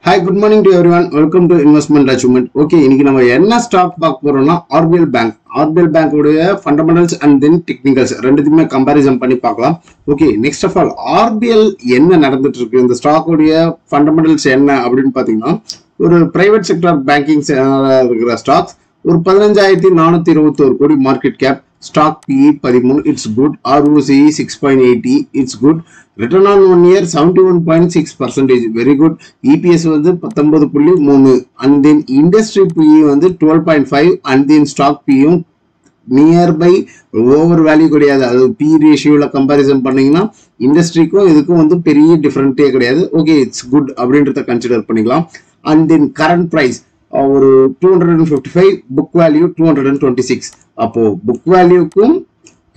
Hi, good morning to everyone. Welcome to Investment Achievement. Okay, இன்னைக்கு நம்ம என்ன stock பார்க்க போறோம்னா RBL Bank. RBL Bank உடைய fundamentals and then technicals ரெண்டுத்துமே கம்பேரிசன் பண்ணி பார்க்கலாம். Okay, next of all RBL என்ன நடந்துட்டு இருக்கு, இந்த ஸ்டாக் உடைய fundamentals என்ன அப்படின்னு பாத்தீங்கன்னா, ஒரு பிரைவேட் செக்டர் பேங்கிங் இருக்கிற ஸ்டாக்ஸ் ஒரு 15,421 crore market cap, stock PE 13, it's good. ROCE 6.80, it's good. Return on 1 year 71.6%, very good. EPS வந்து 19.3 and then industry PE வந்து 12.5 and then stock PE nearby over value கிடையாது. அது பி ரேஷியோல கம்பேரிசன் பண்ணீங்கன்னா இண்டஸ்ட்ரிக்கும் இதுக்கும் வந்து பெரிய டிஃபரெண்டே கிடையாது. ஓகே, இட்ஸ் குட் அப்படின்றத கன்சிடர் பண்ணிக்கலாம். அண்ட் தென் கரண்ட் பிரைஸ் ஒரு 255, புக் வேல்யூ 226. அப்போ புக் வேல்யூக்கும்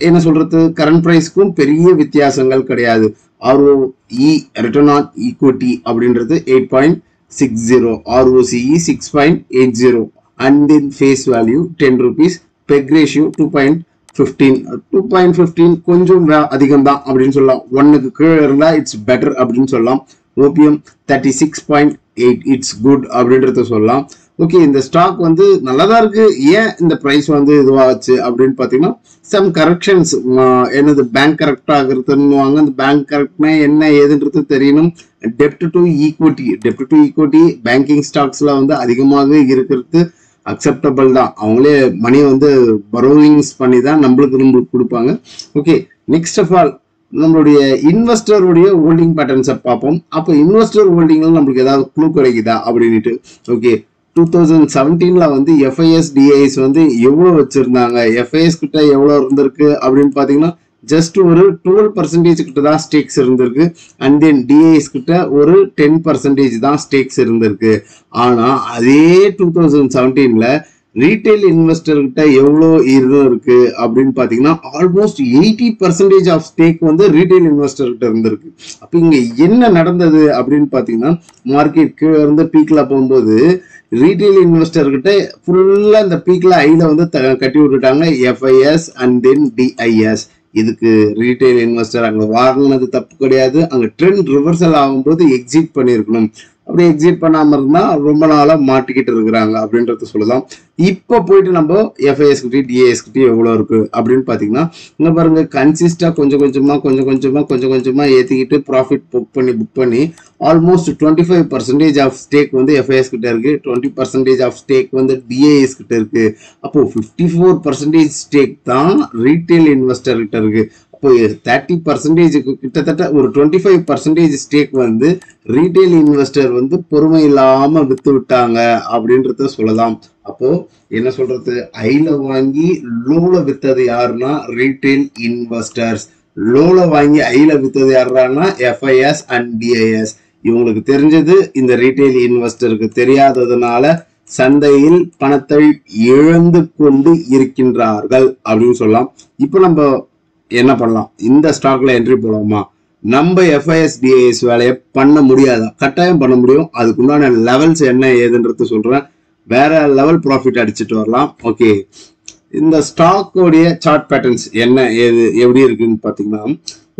என்ன சொல்றது, கரண்ட் பிரைஸ்க்கும் பெரிய வித்தியாசங்கள் கிடையாது. ROE ரிட்டர்ன் ஆன் ஈக்விட்டி அப்படின்றது 8.60, ROCE 6.80 and then face value 10 rupees, peg ratio 2.15 கொஞ்சம் அதிகம் தான் அப்படின்னு சொல்லலாம். 1க்கு கீழே இருந்தா இட்ஸ் பெட்டர் அப்படின்னு சொல்லலாம். OPM 36.8, இட்ஸ் குட் அப்படின்றத சொல்லலாம். ஓகே, இந்த ஸ்டாக் வந்து நல்லதா இருக்கு. ஏன் இந்த பிரைஸ் வந்து இதுவாச்சு அப்படின்னு பாத்தீங்கன்னா, சம் கரெக்ஷன்ஸ், என்னது பேங்க் கரெக்ட் ஆகுறதுன்னு அந்த பேங்க் கரெக்ட்னா என்ன ஏதுன்றது தெரியணும். டெப்ட் டு ஈக்விட்டி பேங்கிங் ஸ்டாக்ஸ்ல வந்து அதிகமாக இருக்கிறது அக்செப்டபிள் தான். அவங்களே மணி வந்து பரோவிங்ஸ் பண்ணி தான் நம்மளுக்கு கொடுப்பாங்க. ஓகே, நெக்ஸ்ட் ஆஃப் ஆல் நம்மளுடைய இன்வெஸ்டருடைய ஹோல்டிங் பேட்டர்ன்ஸை பார்ப்போம். அப்போ இன்வெஸ்டர் ஹோல்டிங்ல நம்மளுக்கு ஏதாவது க்ளூ கிடைக்குதா அப்படின்ட்டு. ஓகே, 2017ல வந்து FIS DIS வந்து எவ்வளவு வச்சிருந்தாங்க, FIS கிட்ட எவ்வளவு இருந்திருக்கு அப்படின்னு பாத்தீங்கன்னா, ஜஸ்ட் ஒரு 12% கிட்ட தான் ஸ்டேக்ஸ் இருந்திருக்கு. அண்ட் தென் DIS கிட்ட ஒரு 10% தான் ஸ்டேக்ஸ் இருந்திருக்கு. ஆனா அதே 2017ல ரீட்டைல் இன்வெஸ்டர் கிட்ட எவ்வளோ இருக்கு அப்படின்னு பாத்தீங்கன்னா, ஆல்மோஸ்ட் 80% ஆஃப் ஸ்டேக் வந்து ரீட்டைல் இன்வெஸ்டர் கிட்ட இருந்திருக்கு. அப்ப இங்க என்ன நடந்தது அப்படின்னு பாத்தீங்கன்னா, மார்க்கெட் கீழே இருந்து பீக்ல போகும்போது ரீட்டைல் இன்வெஸ்டர் கிட்ட ஃபுல்லா இந்த பீக்ல ஐல வந்து கட்டி விட்டுட்டாங்க FIS அண்ட் தென் DIS. இதுக்கு ரீட்டைல் இன்வெஸ்டர் அங்க வாங்கினது தப்பு கிடையாது. அங்க ட்ரெண்ட் ரிவர்சல் ஆகும்போது எக்ஸிட் பண்ணிருக்கணும். அப்படி எக்ஸிட் பண்ணாம இருந்தா ரொம்ப நாளா மாட்டிக்கிட்டு இருக்கிறாங்க அப்படின்றத சொல்லலாம். இப்ப போயிட்டு நம்ம FIS கிட்ட DIS கிட்ட எவ்வளவு இருக்கு அப்படின்னு பாத்தீங்கன்னா, இங்க பாருங்க, கன்சிஸ்டா கொஞ்சம் கொஞ்சமா ஏத்திக்கிட்டு ப்ராஃபிட் புக் பண்ணி ஆல்மோஸ்ட் 25% ஆஃப் ஸ்டேக் வந்து FIS கிட்ட இருக்கு, 20% ஆஃப் ஸ்டேக் வந்து DIS கிட்ட இருக்கு. அப்போ 54% ஸ்டேக் தான் ரீட்டைல் இன்வெஸ்டர் கிட்ட இருக்கு. 30% கிட்டத்தட்ட ஒரு 25% ஸ்டேக் வந்து ரீட்டைல் இன்வெஸ்டர் வந்து பொறுமை இல்லாம வித்து விட்டாங்க அப்படின்றத சொல்லலாம். அப்போ என்ன சொல்றது, ஐல வாங்கி லோல வித்தது யாருன்னா ரீட்டைல் இன்வெஸ்டர்ஸ். லோல வாங்கி ஐல வித்தது யாருன்னா FIS அண்ட் DIS. இவங்களுக்கு தெரிஞ்சது, இந்த ரீட்டைல் இன்வெஸ்டருக்கு தெரியாததுனால சந்தையில் பணத்தை இழந்து கொண்டு இருக்கின்றார்கள் அப்படின்னு சொல்லலாம். இப்போ நம்ம என்ன பண்ணலாம், இந்த ஸ்டாக்ல என்ட்ரி போடலாமா? நம்ம FIS DIS வேலையை பண்ண முடியாதா? கட்டாயம் பண்ண முடியும். அதுக்குண்டான லெவல்ஸ் என்ன ஏதுன்றது சொல்றேன். வேற லெவல் ப்ராஃபிட் அடிச்சுட்டு வரலாம். ஓகே, இந்த ஸ்டாக்கோடைய சார்ட் பேட்டர்ன்ஸ் என்ன ஏது எப்படி இருக்குன்னு பாத்தீங்கன்னா,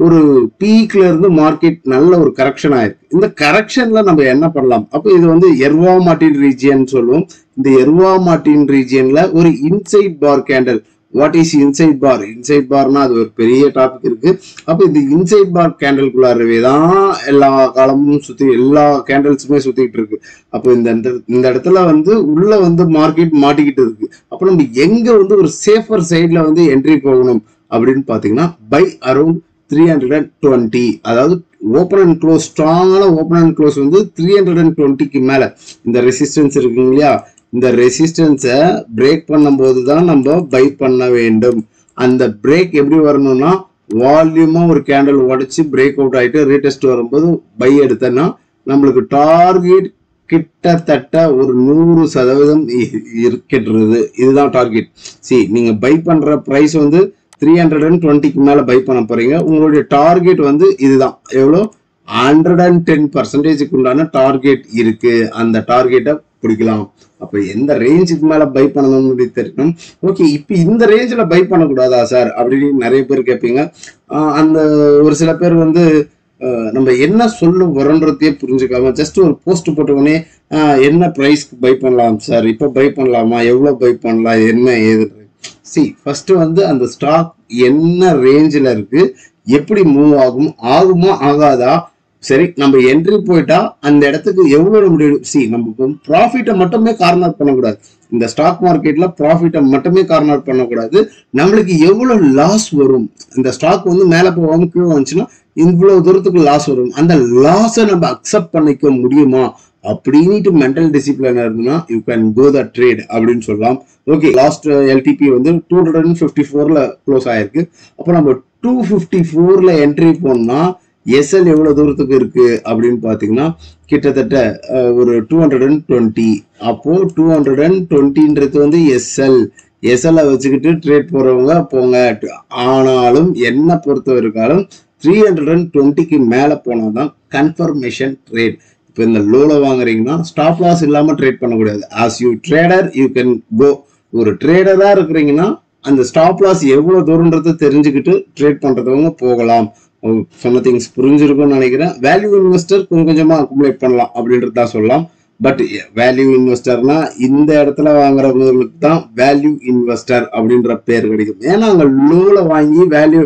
ஒரு பீக்ல இருந்து மார்க்கெட் நல்ல ஒரு கரெக்ஷன் ஆயிருக்கு. இந்த கரெக்ஷன்ல நம்ம என்ன பண்ணலாம்? அப்போ இது வந்து எர்வா மார்டின் ரீஜியன் சொல்லுவோம். இந்த எர்வா மார்டின் ரீஜியன்ல ஒரு inside bar candle. What is inside bar? Inside பார்னா அது ஒரு பெரிய டாபிக் இருக்கு. அப்ப இந்த இன்சைட் பார் கேண்டல்குள்ளாரவே தான் எல்லா காலமும் எல்லா கேண்டல்ஸுமே சுத்திட்டு இருக்கு. அப்போ இந்த இடத்துல வந்து உள்ள வந்து மார்க்கெட் மாட்டிக்கிட்டு இருக்கு. அப்ப நம்ம எங்க வந்து ஒரு சேஃபர் சைட்ல வந்து என்ட்ரி போகணும் அப்படின்னு பாத்தீங்கன்னா, பை அரௌண்ட் 320, அதாவது ஓப்பன் அண்ட் க்ளோஸ், ஸ்ட்ராங்கான ஓப்பன் அண்ட் க்ளோஸ் வந்து 320க்கு மேல இந்த ரெசிஸ்டன்ஸ் இருக்குங்க இல்லையா, இந்த ரெசிஸ்டன்ஸை பிரேக் பண்ணும்போது தான் நம்ம பை பண்ண வேண்டும். அந்த பிரேக் எப்படி வரணும்னா, வால்யூமா ஒரு கேண்டல் உடைச்சு பிரேக் அவுட் ஆயிட்டு ரீடெஸ்ட் வரும்போது பை எடுத்தோம்னா நம்மளுக்கு டார்கெட் கிட்டத்தட்ட ஒரு 100% இருக்கிறது. இதுதான் டார்கெட். நீங்க பை பண்ற பிரைஸ் வந்து 320க்கு மேல பை பண்ண போறீங்க. உங்களுடைய டார்கெட் வந்து இதுதான். எவ்வளோ? 110%க்கு உண்டான டார்கெட் இருக்கு. அந்த டார்கெட்டை பிடிக்கலாம். அப்ப எந்த ரேஞ்சுக்கு மேல பை பண்ணணும்னு தெரியணும். ஓகே, இப்ப இந்த ரேஞ்சில் பை பண்ணக்கூடாதா சார் அப்படின்னு நிறைய பேர் கேட்பீங்க. அந்த ஒரு சில பேர் வந்து நம்ம என்ன சொல்ல வரோன்றதையே புரிஞ்சுக்காம ஜஸ்ட் ஒரு போஸ்ட் போட்டவுடனே என்ன ப்ரைஸ்க்கு பை பண்ணலாம் சார், இப்போ பை பண்ணலாமா, எவ்வளோ பை பண்ணலாம், என்ன ஏது. ஃபர்ஸ்ட் வந்து அந்த ஸ்டாக் என்ன ரேஞ்சில் இருக்கு, எப்படி மூவ் ஆகுமா ஆகாதா, சரி நம்ம என்ட்ரி போயிட்டா அந்த இடத்துக்கு எவ்வளவு முடியும். நம்ம ப்ராஃபிட்டை மட்டுமே கார்னர் பண்ணக்கூடாது. இந்த ஸ்டாக் மார்க்கெட்ல ப்ராஃபிட்டை மட்டுமே கார்னர் பண்ணக்கூடாது. நம்மளுக்கு எவ்வளவு லாஸ் வரும், இந்த ஸ்டாக் வந்து மேல போகாம கீழே வந்துச்சுன்னா இவ்வளவு தூரத்துக்கு லாஸ் வரும், அந்த லாஸை நம்ம அக்செப்ட் பண்ணிக்க முடியுமா அப்படின்ட்டு மென்டல் டிசிப்ளின் இருந்ததுன்னா you can go the trade அப்படின்னு சொல்லலாம். ஓகே, லாஸ்ட் எல்டிபி வந்து 254ல க்ளோஸ் ஆயிருக்கு. அப்போ நம்ம 254ல என்ட்ரி போனோம்னா எஸ்எல் எவ்வளவு தூரத்துக்கு இருக்கு அப்படின்னு பாத்தீங்கன்னா கிட்டத்தட்ட ஒரு 220. அப்போ 220ன்றது வந்து எஸ்எல் வச்சுக்கிட்டு ட்ரேட் போறவங்க போங்க. ஆனாலும் என்ன பொறுத்த வரைக்கும் 320க்கு மேல போனாதான் கன்ஃபர்மேஷன் ட்ரேட். இப்போ இந்த லோல வாங்குறீங்கன்னா ஸ்டாப் லாஸ் இல்லாம ட்ரேட் பண்ணக்கூடாது. As you trader you can go. ஒரு ட்ரேடரா இருக்கிறீங்கன்னா அந்த ஸ்டாப் லாஸ் எவ்வளவு தூரம்ன்றது தெரிஞ்சுக்கிட்டு ட்ரேட் பண்றதவங்க போகலாம். சொன்ன திங்ஸ் புரிஞ்சிருக்கும்னு நினைக்கிறேன். வேல்யூ இன்வெஸ்டர் கொஞ்சம் கொஞ்சமா அக்குமுலேட் பண்ணலாம் அப்படின்றது தான் சொல்லலாம். பட் வேல்யூ இன்வெஸ்டர்னா இந்த இடத்துல வாங்குறவங்களுக்கு தான் வேல்யூ இன்வெஸ்டர் அப்படின்ற பேர் கிடைக்கும். ஏன்னா அங்க லோல வாங்கி வேல்யூ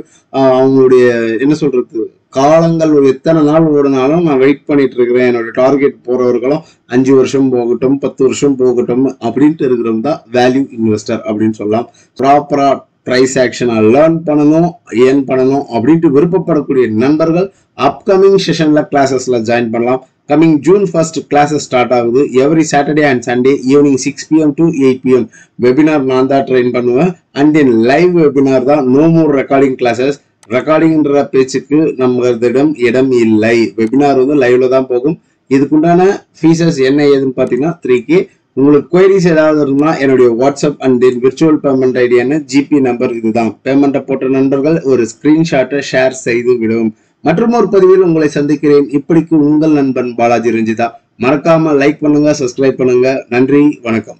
அவங்களுடைய என்ன சொல்றது காலங்கள் ஒரு எத்தனை நாள் ஓடினாலும் நான் வெயிட் பண்ணிட்டு இருக்கிறேன், என்னோட டார்கெட் போறவர்களும் 5 வருஷம் போகட்டும் 10 வருஷம் போகட்டும் அப்படின்ட்டு இருக்கிறவங்க தான் வேல்யூ இன்வெஸ்டர் அப்படின்னு சொல்லலாம். ப்ராப்பரா பிரைஸ் ஆக்ஷனை லேர்ன் பண்ணணும், ஏர்ன் பண்ணணும் அப்படின்ட்டு விருப்பப்படக்கூடிய நண்பர்கள் அப்கமிங் செஷன்ல கிளாஸஸ்ல ஜாயின் பண்ணலாம். Coming June 1st classes start ஆகுது. Every Saturday and Sunday evening 6 PM to 8 PM webinar நான் தான் ட்ரெயின் பண்ணுவேன். அண்ட் தென் லைவ் வெபினார் தான். No more recording classes. ரெக்கார்டிங்ன்ற பேச்சுக்கு நம்மளிடம் இடம் இல்லை. வெபினார் வந்து லைவ்ல தான் போகும். இதுக்குண்டான ஃபீஸஸ் என்ன ஏதுன்னு பார்த்தீங்கன்னா 3K. உங்களுக்கு குவரிஸ் ஏதாவது இருந்தா என்னுடைய WhatsApp and then virtual payment ஐடியான ஜிபி நம்பர் இதுதான். பேமெண்ட்டை போட்ட நண்பர்கள் ஒரு ஸ்கிரீன்ஷாட்டை ஷேர் செய்து விடும். மற்றும் ஒரு பதிவில் உங்களை சந்திக்கிறேன். இப்படிக்கு உங்கள் நண்பன் பாலாஜி ரஞ்சிதா. மறக்காம லைக் பண்ணுங்க, சப்ஸ்கிரைப் பண்ணுங்க. நன்றி, வணக்கம்.